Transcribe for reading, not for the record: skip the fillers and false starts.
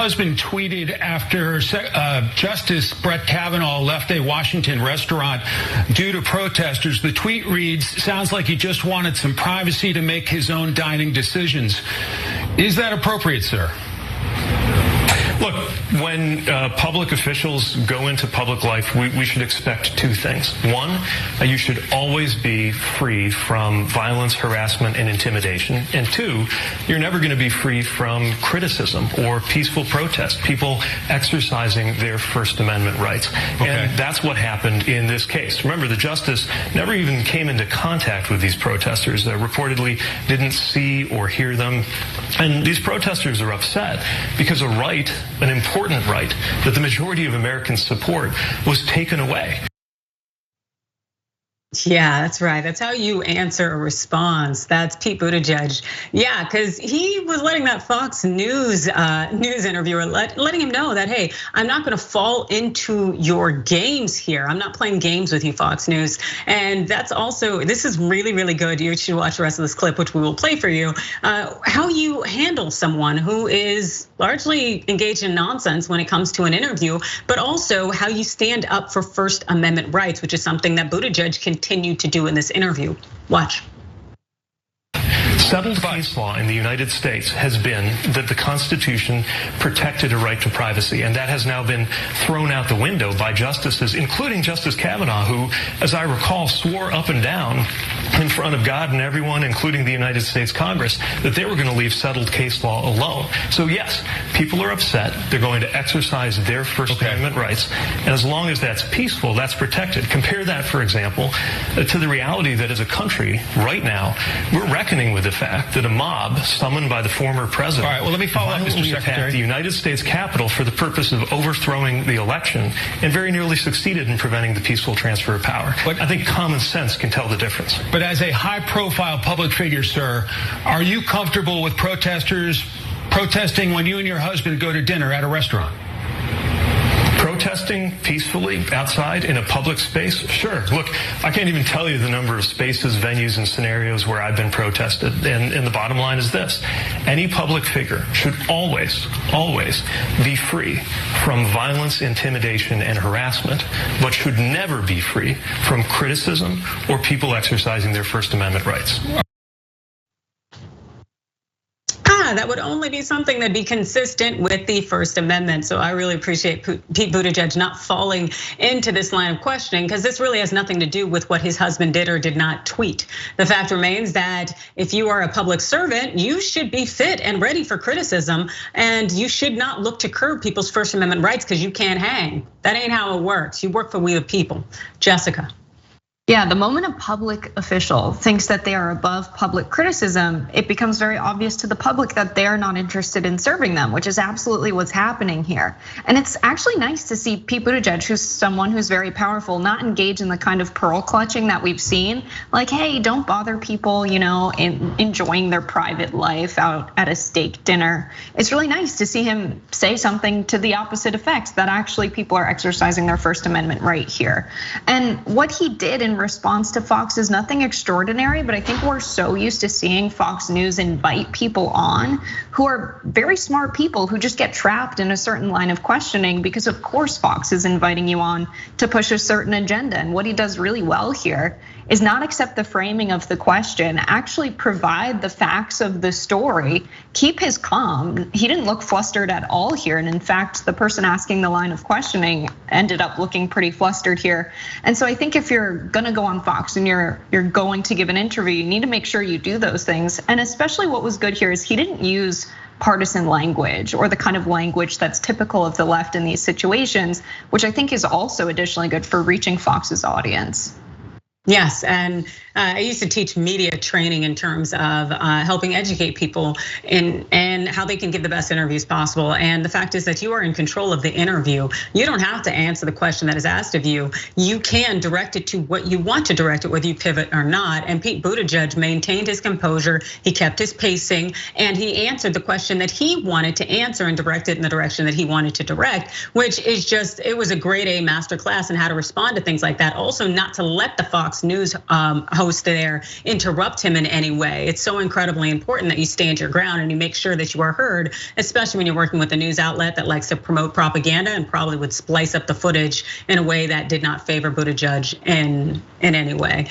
husband tweeted after Justice Brett Kavanaugh left a Washington restaurant due to protesters. The tweet reads, "Sounds like he just wanted some privacy to make his own dining decisions." Is that appropriate, sir? Look, when public officials go into public life, we should expect two things. One, you should always be free from violence, harassment, and intimidation. And two, you're never going to be free from criticism or peaceful protest, people exercising their First Amendment rights. Okay. And that's what happened in this case. Remember, the justice never even came into contact with these protesters, reportedly didn't see or hear them. And these protesters are upset because a right, an important right that the majority of Americans support, was taken away. Yeah, that's right. That's how you answer a response. That's Pete Buttigieg. Yeah, because he was letting that Fox News interviewer letting him know that, hey, I'm not going to fall into your games here. I'm not playing games with you, Fox News. And that's also, this is really, really good. You should watch the rest of this clip, which we will play for you. How you handle someone who is largely engaged in nonsense when it comes to an interview, but also how you stand up for First Amendment rights, which is something that Buttigieg continued to do in this interview. Watch. Settled case law in the United States has been that the Constitution protected a right to privacy, and that has now been thrown out the window by justices, including Justice Kavanaugh, who, as I recall, swore up and down in front of God and everyone, including the United States Congress, that they were going to leave settled case law alone. So yes, people are upset. They're going to exercise their First Amendment rights, and as long as that's peaceful, that's protected. Compare that, for example, to the reality that as a country, right now, we're reckoning with the fact that a mob summoned by the former president, all right, well, let me follow up, Mr. Secretary, the United States Capitol for the purpose of overthrowing the election and very nearly succeeded in preventing the peaceful transfer of power. But I think common sense can tell the difference. But as a high-profile public figure, sir, are you comfortable with protesters protesting when you and your husband go to dinner at a restaurant? Protesting peacefully outside in a public space? Sure. Look, I can't even tell you the number of spaces, venues, and scenarios where I've been protested. And the bottom line is this. Any public figure should always be free from violence, intimidation, and harassment, but should never be free from criticism or people exercising their First Amendment rights. That would only be something that'd be consistent with the First Amendment. So I really appreciate Pete Buttigieg not falling into this line of questioning, because this really has nothing to do with what his husband did or did not tweet. The fact remains that if you are a public servant, you should be fit and ready for criticism, and you should not look to curb people's First Amendment rights because you can't hang. That ain't how it works. You work for we the people. Jessica. Yeah, the moment a public official thinks that they are above public criticism, it becomes very obvious to the public that they are not interested in serving them, which is absolutely what's happening here. And it's actually nice to see Pete Buttigieg, who's someone who's very powerful, not engage in the kind of pearl clutching that we've seen. Like, hey, don't bother people, in enjoying their private life out at a steak dinner. It's really nice to see him say something to the opposite effect, that actually people are exercising their First Amendment right here. And what he did in response to Fox is nothing extraordinary, but I think we're so used to seeing Fox News invite people on who are very smart people who just get trapped in a certain line of questioning because of course Fox is inviting you on to push a certain agenda. And what he does really well here is not accept the framing of the question, actually provide the facts of the story, keep his calm. He didn't look flustered at all here. And in fact, the person asking the line of questioning ended up looking pretty flustered here. And so I think if you're gonna go on Fox and you're going to give an interview, you need to make sure you do those things. And especially what was good here is he didn't use partisan language or the kind of language that's typical of the left in these situations, which I think is also additionally good for reaching Fox's audience. Yes, and I used to teach media training in terms of helping educate people in how they can give the best interviews possible. And the fact is that you are in control of the interview. You don't have to answer the question that is asked of you. You can direct it to what you want to direct it, whether you pivot or not. And Pete Buttigieg maintained his composure. He kept his pacing, and he answered the question that he wanted to answer and directed in the direction that he wanted to direct, which is just, it was a grade A masterclass in how to respond to things like that. Also, not to let the Fox News host post there interrupt him in any way. It's so incredibly important that you stand your ground and you make sure that you are heard, especially when you're working with a news outlet that likes to promote propaganda and probably would splice up the footage in a way that did not favor Buttigieg in any way.